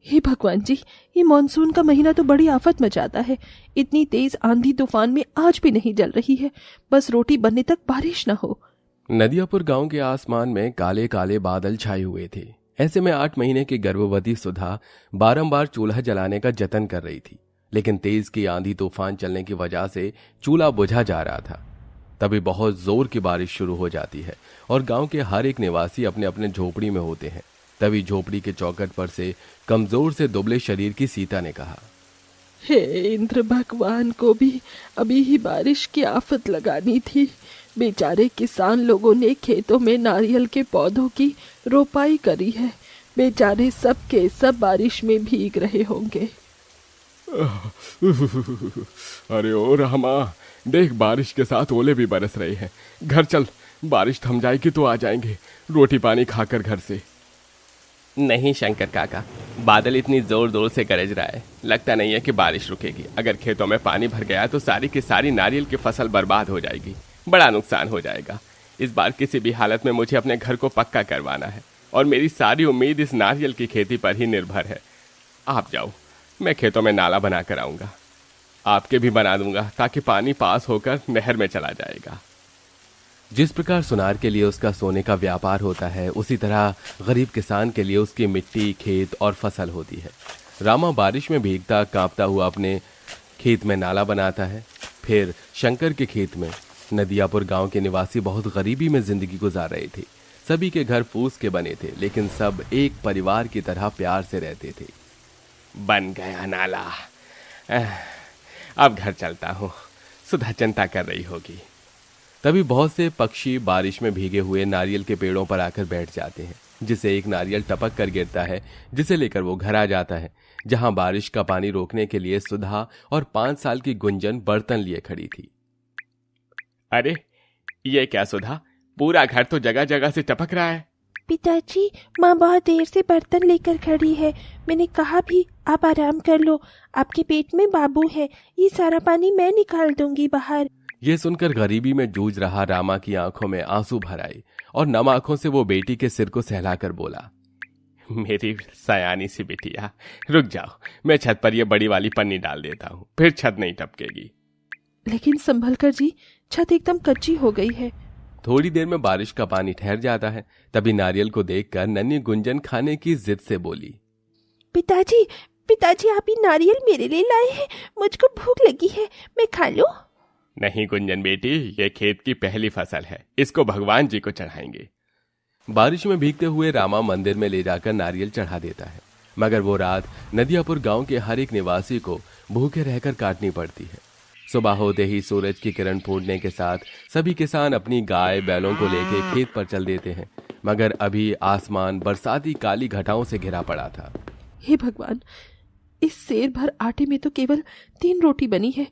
हे भगवान जी, ये मॉनसून का महीना तो बड़ी आफत मचाता है। इतनी तेज आंधी तूफान में आज भी नहीं जल रही है। बस रोटी बनने तक बारिश ना हो। नदियापुर गांव के आसमान में काले काले बादल छाए हुए थे। ऐसे में 8 महीने की गर्भवती सुधा बारंबार चूल्हा जलाने का जतन कर रही थी, लेकिन तेज की आंधी तूफान चलने की वजह से चूल्हा बुझा जा रहा था। तभी बहुत जोर की बारिश शुरू हो जाती है और गांव के हर एक निवासी अपने अपने झोपड़ी में होते हैं। तभी झोपड़ी के चौखट पर से कमजोर से दुबले शरीर की सीता ने कहा, हे इंद्र भगवान को भी अभी ही बारिश की आफत लगानी थी। बेचारे किसान लोगों ने खेतों में नारियल के पौधों की रोपाई करी है। बेचारे सब के सब बारिश में भीग रहे होंगे। अरे ओ रामा, देख बारिश के साथ ओले भी बरस रहे हैं। घर चल, बारिश थम जाएगी तो आ जाएंगे रोटी पानी खाकर घर से। नहीं शंकर काका, बादल इतनी जोर जोर से गरज रहा है, लगता नहीं है कि बारिश रुकेगी। अगर खेतों में पानी भर गया तो सारी की सारी नारियल की फसल बर्बाद हो जाएगी, बड़ा नुकसान हो जाएगा। इस बार किसी भी हालत में मुझे अपने घर को पक्का करवाना है और मेरी सारी उम्मीद इस नारियल की खेती पर ही निर्भर है। आप जाओ, मैं खेतों में नाला बना कर आऊंगा, आपके भी बना दूंगा ताकि पानी पास होकर नहर में चला जाएगा। जिस प्रकार सुनार के लिए उसका सोने का व्यापार होता है, उसी तरह गरीब किसान के लिए उसकी मिट्टी, खेत और फसल होती है। रामा बारिश में भीगता कांपता हुआ अपने खेत में नाला बनाता है। फिर शंकर के खेत में नदियापुर गांव के निवासी बहुत गरीबी में जिंदगी गुजार रहे थे। सभी के घर फूस के बने थे, लेकिन सब एक परिवार की तरह प्यार से रहते थे। बन गया नाला, अब घर चलता हूँ, सुधा चिंता कर रही होगी। तभी बहुत से पक्षी बारिश में भीगे हुए नारियल के पेड़ों पर आकर बैठ जाते हैं, जिसे एक नारियल टपक कर गिरता है, जिसे लेकर वो घर आ जाता है, जहां बारिश का पानी रोकने के लिए सुधा और 5 साल की गुंजन बर्तन लिए खड़ी थी। अरे ये क्या सुधा, पूरा घर तो जगह जगह से टपक रहा है। पिताजी, माँ बहुत देर से बर्तन लेकर खड़ी है। मैंने कहा भी आप आराम कर लो, आपके पेट में बाबू है, ये सारा पानी मैं निकाल दूंगी बाहर। ये सुनकर गरीबी में जूझ रहा रामा की आंखों में आंसू भर आए और नम आंखों से वो बेटी के सिर को सहलाकर बोला, मेरी सयानी सी बिटिया, रुक जाओ, मैं छत पर ये बड़ी वाली पन्नी डाल देता हूँ, फिर छत नहीं टपकेगी। लेकिन संभल कर जी, छत एकदम कच्ची हो गई है। थोड़ी देर में बारिश का पानी ठहर जाता है। तभी नारियल को देखकर नन्ही गुंजन खाने की जिद से बोली, पिताजी, पिताजी, आप ये नारियल मेरे लिए लाए हैं, मुझको भूख लगी है, मैं खा लूं? नहीं गुंजन बेटी, ये खेत की पहली फसल है, इसको भगवान जी को चढ़ाएंगे। बारिश में भीगते हुए रामा मंदिर में ले जाकर नारियल चढ़ा देता है, मगर वो रात नदियापुर गांव के हर एक निवासी को भूखे रहकर काटनी पड़ती है। सुबह होते ही सूरज की किरण फूटने के साथ सभी किसान अपनी गाय बैलों को लेकर खेत पर चल देते हैं, मगर अभी आसमान बरसाती काली घटाओं से घिरा पड़ा था। हे भगवान, इस सेर भर आटे में तो केवल 3 रोटी बनी है।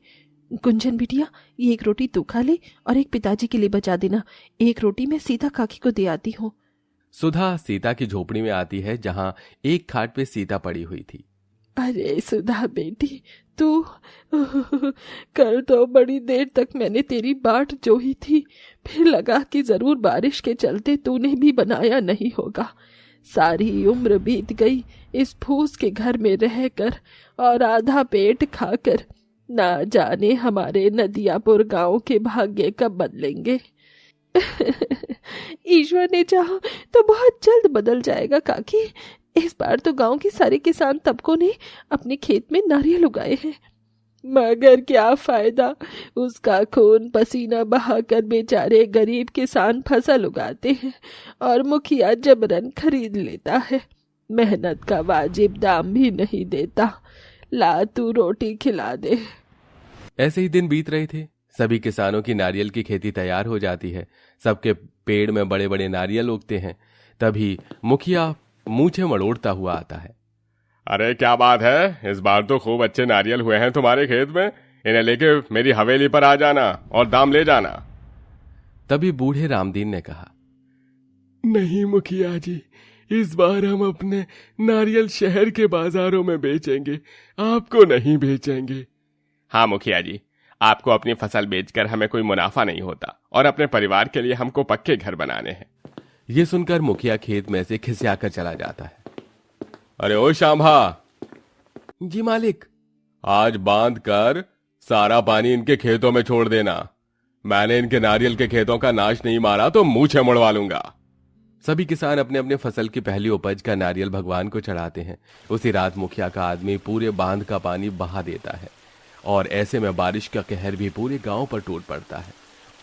गुंजन बिटिया, ये 1 रोटी तू खा ले और एक पिताजी के लिए बचा देना। 1 रोटी मैं सीता काकी को दे आती हूँ। सुधा सीता की झोपड़ी में आती है, जहाँ एक खाट पे सीता पड़ी हुई थी। अरे सुधा बेटी, तू कल तो बड़ी देर तक मैंने तेरी बाट जोही थी, फिर लगा कि जरूर बारिश के चलते तूने भी बनाया नहीं होगा। सारी उम्र बीत गई इस फूस के घर में रहकर और आधा पेट खाकर। ना जाने हमारे नदियापुर गांव के भाग्य कब बदलेंगे। ईश्वर ने चाहा तो बहुत जल्द बदल जाएगा काकी। इस बार तो गांव के सारे किसान तबकों ने अपने खेत में नारियल उगाए हैं, मगर क्या फायदा, उसका खून पसीना बहाकर बेचारे गरीब किसान फसल उगाते हैं और मुखिया जबरन खरीद लेता है, मेहनत का वाजिब दाम भी नहीं देता। ला तू रोटी खिला दे। ऐसे ही दिन बीत रहे थे। सभी किसानों की नारियल की खेती तैयार हो जाती है, सबके पेड़ में बड़े बड़े नारियल उगते हैं। तभी मुखिया मूछें मड़ोड़ता हुआ आता है। अरे क्या बात है, इस बार तो खूब अच्छे नारियल हुए हैं तुम्हारे खेत में, इन्हें लेके मेरी हवेली पर आ जाना और दाम ले जाना। तभी बूढ़े रामदीन ने कहा, नहीं मुखिया जी, इस बार हम अपने नारियल शहर के बाजारों में बेचेंगे, आपको नहीं बेचेंगे। हाँ मुखिया जी, आपको अपनी फसल बेचकर हमें कोई मुनाफा नहीं होता और अपने परिवार के लिए हमको पक्के घर बनाने हैं। ये सुनकर मुखिया खेत में से खिसियाकर चला जाता है। अरे ओ शांभा, जी मालिक। आज बांध कर सारा पानी इनके खेतों में छोड़ देना। मैंने इनके नारियल के खेतों का नाश नहीं मारा तो मूछें मुड़वा लूंगा। सभी किसान अपने अपने फसल की पहली उपज का नारियल भगवान को चढ़ाते हैं। उसी रात मुखिया का आदमी पूरे बांध का पानी बहा देता है और ऐसे में बारिश का कहर भी पूरे गांव पर टूट पड़ता है।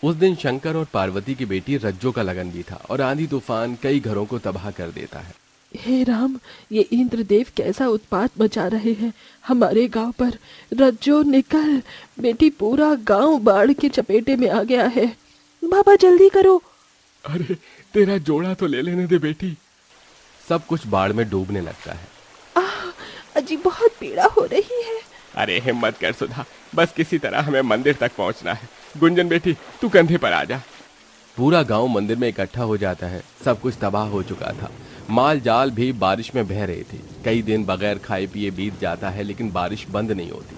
उस दिन शंकर और पार्वती की बेटी रज्जो का लगन भी था और आंधी तूफान कई घरों को तबाह कर देता है। हे राम, ये इंद्रदेव कैसा उत्पात मचा रहे हैं हमारे गांव पर। रज्जो निकल बेटी, पूरा गांव बाढ़ के चपेटे में आ गया है। बाबा जल्दी करो। अरे तेरा जोड़ा तो ले लेने दे बेटी। सब कुछ बाढ़ में डूबने लगता है। अजी बहुत पीड़ा हो रही है। अरे हिम्मत कर सुधा, बस किसी तरह हमें मंदिर तक पहुंचना है। गुंजन बेटी तू कंधे पर आ जा। पूरा गांव मंदिर में इकट्ठा हो जाता है। सब कुछ तबाह हो चुका था। माल जाल भी बारिश में बह रहे थे। कई दिन बगैर खाए पिए बीत जाता है लेकिन बारिश बंद नहीं होती।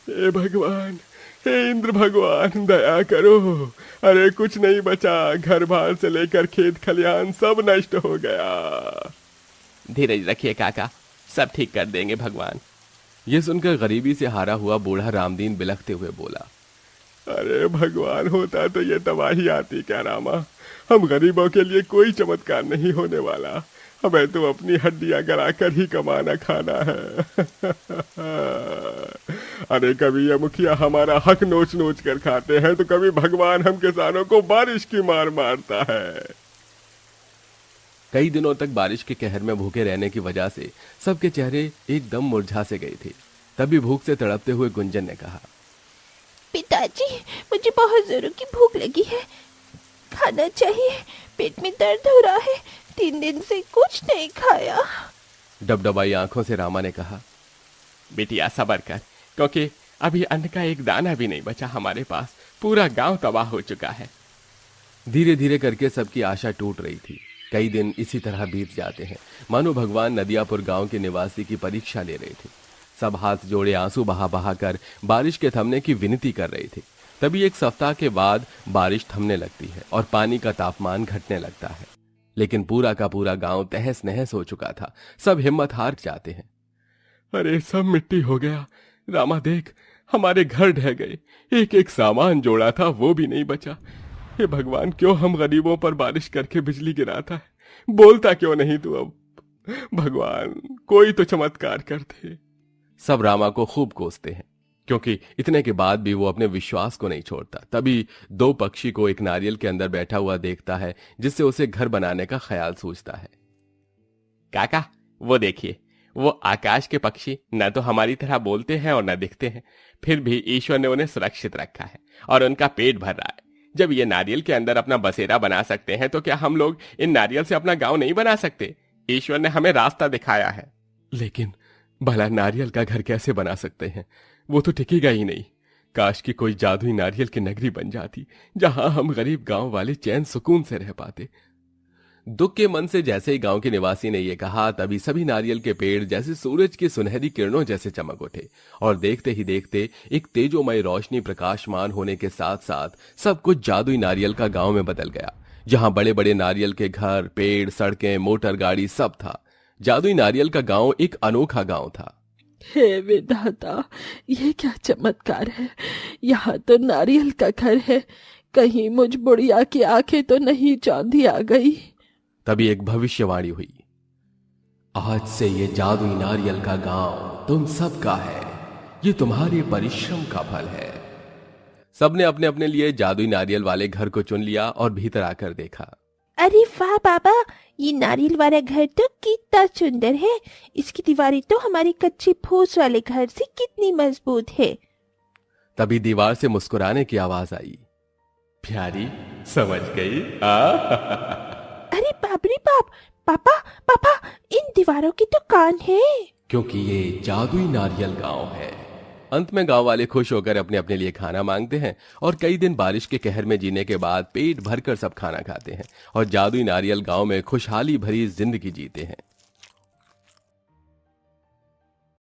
हे भगवान, हे इंद्र भगवान, दया करो। अरे कुछ नहीं बचा, घर बार से लेकर खेत खलियान सब नष्ट हो गया। धीरज रखिए काका, सब ठीक कर देंगे भगवान। ये सुनकर गरीबी से हारा हुआ बूढ़ा रामदीन बिलखते हुए बोला, अरे भगवान होता तो ये तबाही आती क्या रामा। हम गरीबों के लिए कोई चमत्कार नहीं होने वाला। हमें तो अपनी हड्डियां गलाकर ही कमाना खाना है। अरे कभी ये मुखिया हमारा हक नोच नोच कर खाते हैं तो कभी भगवान हम किसानों को बारिश की मार मारता है। कई दिनों तक बारिश के कहर में भूखे रहने की वजह से सबके चेहरे एकदम मुरझा से गए थे। तभी भूख से तड़पते हुए गुंजन ने कहा, पिताजी, मुझे बहुत जोरों की भूख लगी है, खाना चाहिए। पेट में दर्द हो रहा है, 3 दिन से कुछ नहीं खाया। डबडबाई आंखों से रामा ने कहा, बेटिया सब्र कर, क्योंकि अभी अन्न का एक दाना भी नहीं बचा हमारे पास। पूरा गांव तबाह हो चुका है। धीरे धीरे करके सबकी आशा टूट रही थी। कई दिन इसी तरह बीत जाते हैं, मानो भगवान नदियापुर गांव के निवासी की परीक्षा ले रहे थे। सब हाथ जोड़े आंसू बहा बहा कर बारिश के थमने की विनती कर रहे थे। तभी एक सप्ताह के बाद बारिश थमने लगती है और पानी का तापमान घटने लगता है। लेकिन पूरा का पूरा गांव तहस नहस हो चुका था। सब हिम्मत हार जाते हैं। अरे सब मिट्टी हो गया रामा, देख हमारे घर ढह गए। एक एक सामान जोड़ा था वो भी नहीं बचा। हे भगवान, क्यों हम गरीबों पर बारिश करके बिजली गिराता है। बोलता क्यों नहीं तू अब। भगवान कोई तो चमत्कार कर दे। सब रामा को खूब कोसते हैं, क्योंकि इतने के बाद भी वो अपने विश्वास को नहीं छोड़ता। तभी 2 पक्षी को एक नारियल के अंदर बैठा हुआ देखता है, जिससे उसे घर बनाने का ख्याल सूझता है। काका वो देखिए, वो आकाश के पक्षी न तो हमारी तरह बोलते हैं और न दिखते हैं, फिर भी ईश्वर ने उन्हें सुरक्षित रखा है और उनका पेट भर रहा है। जब ये नारियल के अंदर अपना बसेरा बना सकते हैं तो क्या हम लोग इन नारियल से अपना गांव नहीं बना सकते। ईश्वर ने हमें रास्ता दिखाया है। लेकिन भला नारियल का घर कैसे बना सकते हैं, वो तो टिकेगा ही नहीं। काश की कोई जादुई नारियल की नगरी बन जाती, जहां हम गरीब गांव वाले चैन सुकून से रह पाते। दुख के मन से जैसे ही गांव के निवासी ने यह कहा, तभी सभी नारियल के पेड़ जैसे सूरज की सुनहरी किरणों जैसे चमक उठे और देखते ही देखते एक तेजोमय रोशनी प्रकाशमान होने के साथ साथ सब कुछ जादुई नारियल का गांव में बदल गया। जहां बड़े बड़े नारियल के घर, पेड़, सड़कें, मोटर गाड़ी सब था। जादुई नारियल का गांव एक अनोखा गांव था। हे विधाता, ये क्या चमत्कार है। यहाँ तो नारियल का घर है, कहीं मुझ बुढ़िया की आंखें तो नहीं चौंधी आ गई। तभी एक भविष्यवाणी हुई, आज से ये जादुई नारियल का गांव तुम सबका है। ये तुम्हारे परिश्रम का फल है। सबने अपने अपने लिए जादुई नारियल वाले घर को चुन लिया और भीतर आकर देखा। अरे वाह बाबा, ये नारियल वाला घर तो कितना सुंदर है। इसकी दीवारें तो हमारी कच्ची फूस वाले घर से कितनी मजबूत है। तभी दीवार से मुस्कुराने की आवाज आई, प्यारी समझ गई। अरे बाप रे बाप, पापा पापा, इन दीवारों की तो कान है। क्योंकि ये जादुई नारियल गांव है। अंत में गांव वाले खुश होकर अपने अपने लिए खाना मांगते हैं और कई दिन बारिश के कहर में जीने के बाद पेट भरकर सब खाना खाते हैं और जादुई नारियल गांव में खुशहाली भरी जिंदगी जीते हैं।